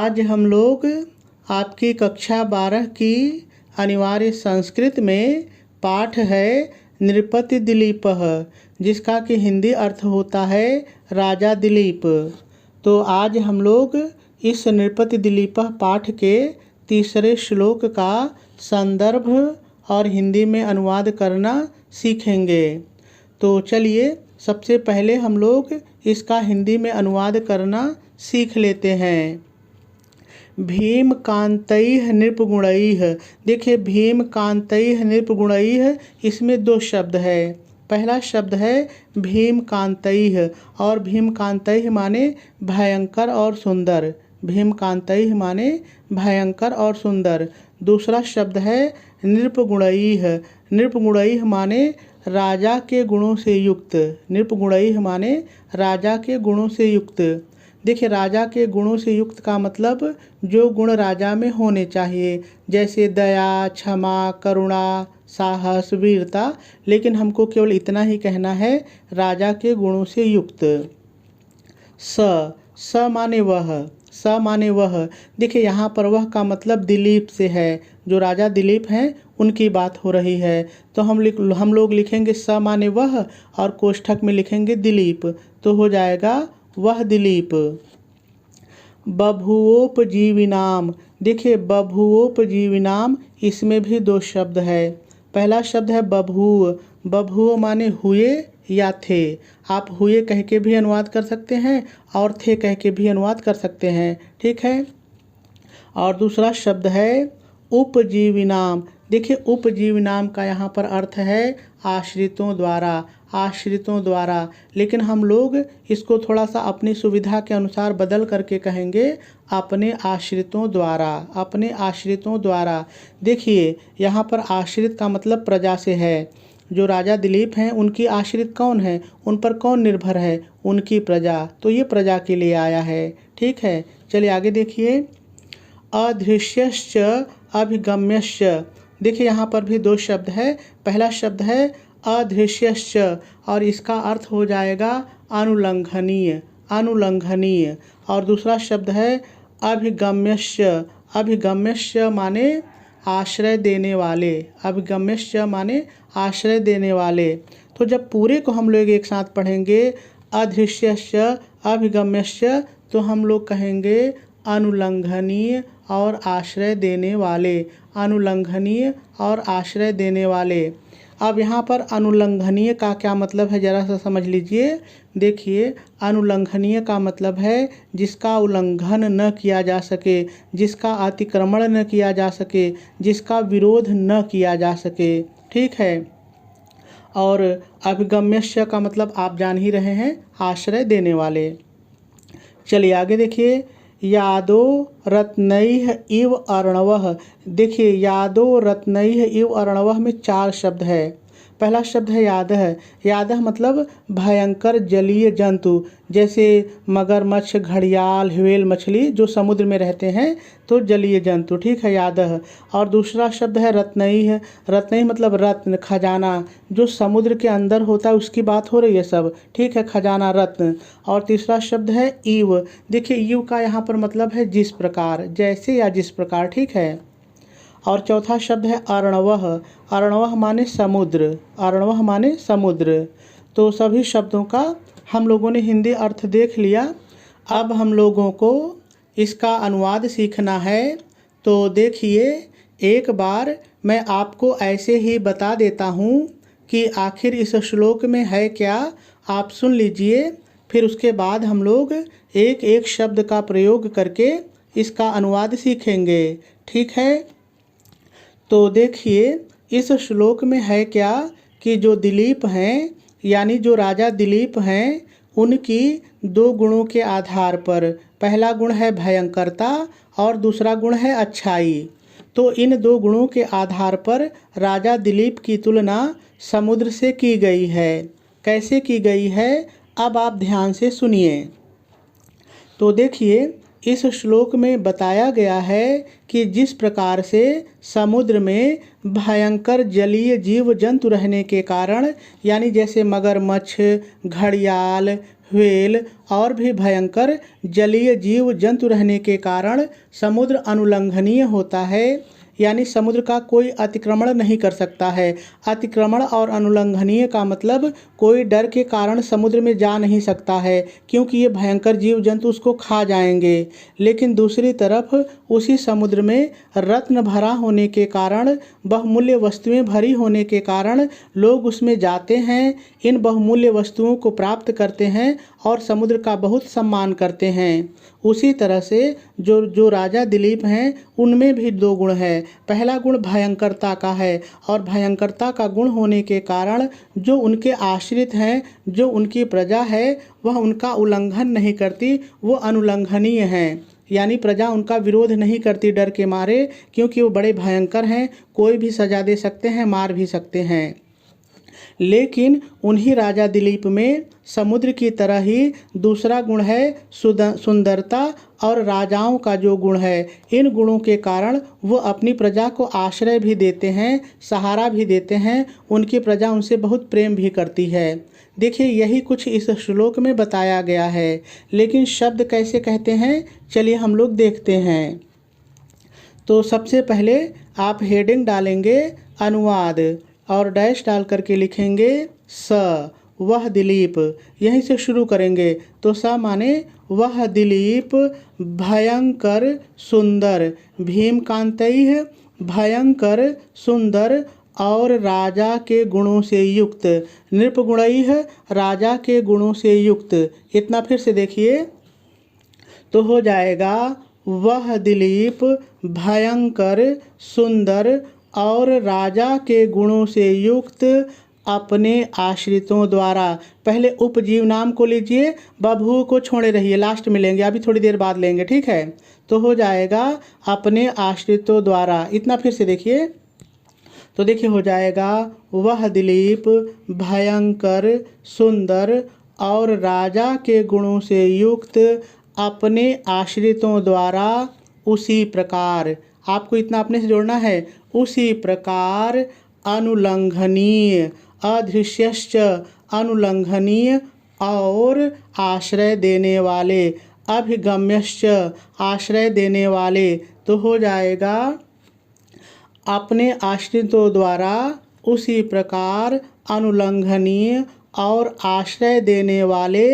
आज हम लोग आपकी कक्षा 12 की अनिवार्य संस्कृत में पाठ है नृपति दिलीपः, जिसका कि हिंदी अर्थ होता है राजा दिलीप। तो आज हम लोग इस नृपति दिलीपः पाठ के तीसरे श्लोक का संदर्भ और हिंदी में अनुवाद करना सीखेंगे। तो चलिए सबसे पहले हम लोग इसका हिंदी में अनुवाद करना सीख लेते हैं। भीम कांतैः नृपगुणैः। देखिए भीम कांतैः नृपगुणैः, इसमें दो शब्द है। पहला शब्द है भीम कांतैः, और भीम कांतैः माने भयंकर और सुंदर। भीम कांतैः माने भयंकर और सुंदर। दूसरा शब्द है नृपगुणैः। नृपगुणैः माने राजा के गुणों से युक्त। नृपगुणैः माने राजा के गुणों से युक्त। देखिए राजा के गुणों से युक्त का मतलब जो गुण राजा में होने चाहिए, जैसे दया, क्षमा, करुणा, साहस, वीरता। लेकिन हमको केवल इतना ही कहना है, राजा के गुणों से युक्त। स माने वह। स माने वह। देखिए यहाँ पर वह का मतलब दिलीप से है। जो राजा दिलीप हैं उनकी बात हो रही है। तो हम लोग लिखेंगे स माने वह और कोष्ठक में लिखेंगे दिलीप, तो हो जाएगा वह दिलीप। बभुवोपजीविनाम। देखिए बभुवोपजीविनाम, इसमें भी दो शब्द है। पहला शब्द है बभुव। बभुव माने हुए या थे। आप हुए कह के भी अनुवाद कर सकते हैं और थे कह के भी अनुवाद कर सकते हैं, ठीक है। और दूसरा शब्द है उपजीविनाम। देखिए उपजीविनाम का यहाँ पर अर्थ है आश्रितों द्वारा। आश्रितों द्वारा, लेकिन हम लोग इसको थोड़ा सा अपनी सुविधा के अनुसार बदल करके कहेंगे अपने आश्रितों द्वारा। अपने आश्रितों द्वारा। देखिए यहाँ पर आश्रित का मतलब प्रजा से है। जो राजा दिलीप हैं उनकी आश्रित कौन है, उन पर कौन निर्भर है, उनकी प्रजा। तो ये प्रजा के लिए आया है, ठीक है। चलिए आगे देखिए। अधृष्यश्च अभिगम्यश्च। देखिए यहाँ पर भी दो शब्द है। पहला शब्द है अधृष्यश्च, और इसका अर्थ हो जाएगा अनुल्लंघनीय। अनुल्लंघनीय। और दूसरा शब्द है अभिगम्यश्च। अभिगम्यश्च माने आश्रय देने वाले। अभिगम्यश्च माने आश्रय देने वाले। तो जब पूरे को हम लोग एक साथ पढ़ेंगे अधृष्यश्च अभिगम्यश्च, तो हम लोग कहेंगे अनुल्लंघनीय और आश्रय देने वाले। अनुल्लंघनीय और आश्रय देने वाले। अब यहाँ पर अनुल्लंघनीय का क्या मतलब है, ज़रा सा समझ लीजिए। देखिए अनुल्लंघनीय का मतलब है जिसका उल्लंघन न किया जा सके, जिसका अतिक्रमण न किया जा सके, जिसका विरोध न किया जा सके, ठीक है। और अभिगम्यश्च का मतलब आप जान ही रहे हैं, आश्रय देने वाले। चलिए आगे देखिए। यादो रत्नैः इव अर्णवः। देखिए यादो रत्नैः इव अर्णवः में चार शब्द है। पहला शब्द है यादः। यादः मतलब भयंकर जलीय जंतु, जैसे मगरमच्छ, घड़ियाल, व्हेल मछली जो समुद्र में रहते हैं, तो जलीय जंतु, ठीक है, यादः। और दूसरा शब्द है रत्नैः। रत्नैः मतलब रत्न, खजाना, जो समुद्र के अंदर होता है उसकी बात हो रही है सब, ठीक है, खजाना, रत्न। और तीसरा शब्द है इव। देखिए इव का यहाँ पर मतलब है जिस प्रकार, जैसे या जिस प्रकार, ठीक है। और चौथा शब्द है अर्णवः। अर्णवः माने समुद्र। अर्णवः माने समुद्र। तो सभी शब्दों का हम लोगों ने हिंदी अर्थ देख लिया। अब हम लोगों को इसका अनुवाद सीखना है। तो देखिए एक बार मैं आपको ऐसे ही बता देता हूँ कि आखिर इस श्लोक में है क्या, आप सुन लीजिए। फिर उसके बाद हम लोग एक एक शब्द का प्रयोग करके इसका अनुवाद सीखेंगे, ठीक है। तो देखिए इस श्लोक में है क्या कि जो दिलीप हैं, यानी जो राजा दिलीप हैं, उनकी दो गुणों के आधार पर, पहला गुण है भयंकरता और दूसरा गुण है अच्छाई। तो इन दो गुणों के आधार पर राजा दिलीप की तुलना समुद्र से की गई है। कैसे की गई है, अब आप ध्यान से सुनिए। तो देखिए इस श्लोक में बताया गया है कि जिस प्रकार से समुद्र में भयंकर जलीय जीव जंतु रहने के कारण, यानी जैसे मगरमच्छ, घड़ियाल, व्हेल और भी भयंकर जलीय जीव जंतु रहने के कारण समुद्र अनुल्लंघनीय होता है, यानी समुद्र का कोई अतिक्रमण नहीं कर सकता है। अतिक्रमण और अनुल्लंघनीय का मतलब कोई डर के कारण समुद्र में जा नहीं सकता है, क्योंकि ये भयंकर जीव जंतु उसको खा जाएंगे। लेकिन दूसरी तरफ उसी समुद्र में रत्न भरा होने के कारण, बहुमूल्य वस्तुएं भरी होने के कारण लोग उसमें जाते हैं, इन बहुमूल्य वस्तुओं को प्राप्त करते हैं और समुद्र का बहुत सम्मान करते हैं। उसी तरह से जो राजा दिलीप हैं उनमें भी दो गुण है। पहला गुण भयंकरता का है और भयंकरता का गुण होने के कारण जो उनके आश्रित हैं, जो उनकी प्रजा है, वह उनका उल्लंघन नहीं करती, वो अनुल्लंघनीय हैं। यानी प्रजा उनका विरोध नहीं करती डर के मारे, क्योंकि वो बड़े भयंकर हैं, कोई भी सजा दे सकते हैं, मार भी सकते हैं। लेकिन उन्हीं राजा दिलीप में समुद्र की तरह ही दूसरा गुण है सुंदरता, और राजाओं का जो गुण है, इन गुणों के कारण वो अपनी प्रजा को आश्रय भी देते हैं, सहारा भी देते हैं, उनकी प्रजा उनसे बहुत प्रेम भी करती है। देखिए, यही कुछ इस श्लोक में बताया गया है। लेकिन शब्द कैसे कहते हैं, चलिए हम लोग देखते हैं। तो सबसे पहले आप हेडिंग डालेंगे अनुवाद और डैश डाल करके लिखेंगे स, वह दिलीप, यहीं से शुरू करेंगे। तो स माने वह दिलीप भयंकर सुंदर, भीमकांतैः भयंकर सुंदर और राजा के गुणों से युक्त, नृपगुणैः राजा के गुणों से युक्त। इतना फिर से देखिए तो हो जाएगा वह दिलीप भयंकर सुंदर और राजा के गुणों से युक्त अपने आश्रितों द्वारा। पहले उपजीव नाम को लीजिए, बभू को छोड़े रहिए, लास्ट में लेंगे, अभी थोड़ी देर बाद लेंगे, ठीक है। तो हो जाएगा अपने आश्रितों द्वारा। इतना फिर से देखिए तो देखिए हो जाएगा वह दिलीप भयंकर सुंदर और राजा के गुणों से युक्त अपने आश्रितों द्वारा उसी प्रकार, आपको इतना अपने से जोड़ना है, उसी प्रकार अनुल्लंघनीय, अदृश्यश्च अनुल्लंघनीय और आश्रय देने वाले, अभिगम्यश्च आश्रय देने वाले। तो हो जाएगा अपने आश्रितों द्वारा उसी प्रकार अनुल्लंघनीय और आश्रय देने वाले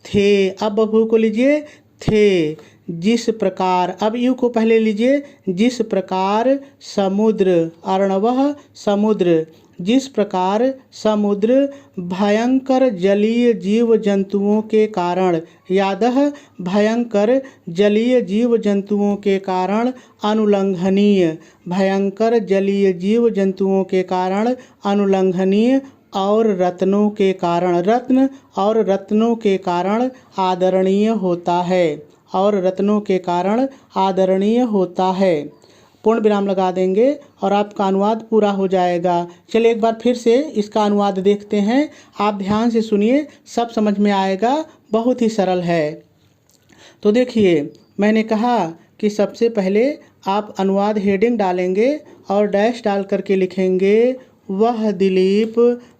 थे। अब बभू को लीजिए थे, जिस प्रकार, अब यू को पहले लीजिए, जिस प्रकार समुद्र, अर्णवः समुद्र, जिस प्रकार समुद्र भयंकर जलीय जीव जंतुओं के कारण, यादः भयंकर जलीय जीव जंतुओं के कारण अनुल्लंघनीय, भयंकर जलीय जीव जंतुओं के कारण अनुल्लंघनीय और रत्नों के कारण, रत्न और रत्नों के कारण आदरणीय होता है, और रत्नों के कारण आदरणीय होता है। पूर्ण विराम लगा देंगे और आपका अनुवाद पूरा हो जाएगा। चलिए एक बार फिर से इसका अनुवाद देखते हैं, आप ध्यान से सुनिए, सब समझ में आएगा, बहुत ही सरल है। तो देखिए, मैंने कहा कि सबसे पहले आप अनुवाद हेडिंग डालेंगे और डैश डाल करके लिखेंगे वह दिलीप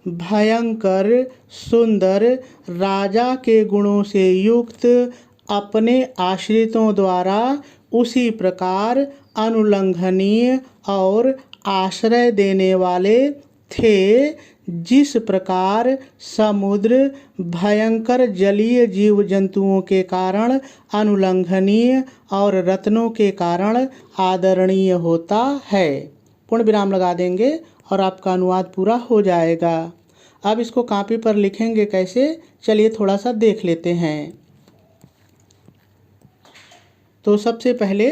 भयंकर सुंदर राजा के गुणों से युक्त अपने आश्रितों द्वारा उसी प्रकार अनुल्लंघनीय और आश्रय देने वाले थे, जिस प्रकार समुद्र भयंकर जलीय जीव जंतुओं के कारण अनुल्लंघनीय और रत्नों के कारण आदरणीय होता है। पूर्ण विराम लगा देंगे और आपका अनुवाद पूरा हो जाएगा। अब इसको कॉपी पर लिखेंगे कैसे, चलिए थोड़ा सा देख लेते हैं। तो सबसे पहले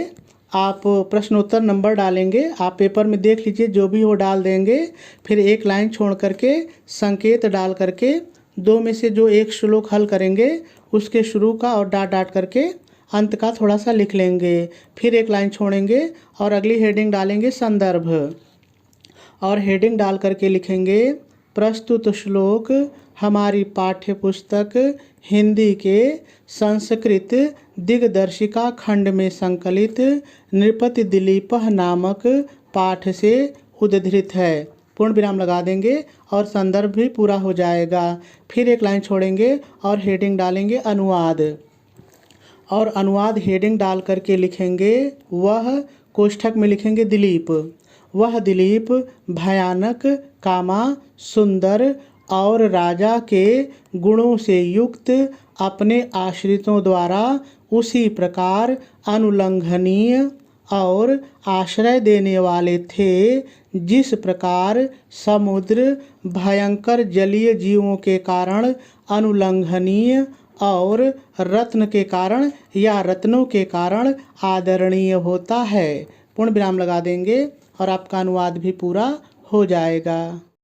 आप प्रश्नोत्तर नंबर डालेंगे, आप पेपर में देख लीजिए, जो भी वो डाल देंगे। फिर एक लाइन छोड़ करके संकेत डाल करके दो में से जो एक श्लोक हल करेंगे उसके शुरू का और डाट डाट करके अंत का थोड़ा सा लिख लेंगे। फिर एक लाइन छोड़ेंगे और अगली हेडिंग डालेंगे संदर्भ, और हेडिंग डाल करके लिखेंगे प्रस्तुत श्लोक हमारी पाठ्य पुस्तक हिंदी के संस्कृत दिग्दर्शिका खंड में संकलित नृपति दिलीपः नामक पाठ से उद्धृत है। पूर्ण विराम लगा देंगे और संदर्भ भी पूरा हो जाएगा। फिर एक लाइन छोड़ेंगे और हेडिंग डालेंगे अनुवाद, और अनुवाद हेडिंग डाल करके लिखेंगे वह, कोष्ठक में लिखेंगे दिलीप। वह दिलीप भयानक, सुंदर और राजा के गुणों से युक्त अपने आश्रितों द्वारा उसी प्रकार अनुल्लंघनीय और आश्रय देने वाले थे जिस प्रकार समुद्र भयंकर जलीय जीवों के कारण अनुल्लंघनीय और रत्न के कारण या रत्नों के कारण आदरणीय होता है। पूर्ण विराम लगा देंगे और आपका अनुवाद भी पूरा हो जाएगा।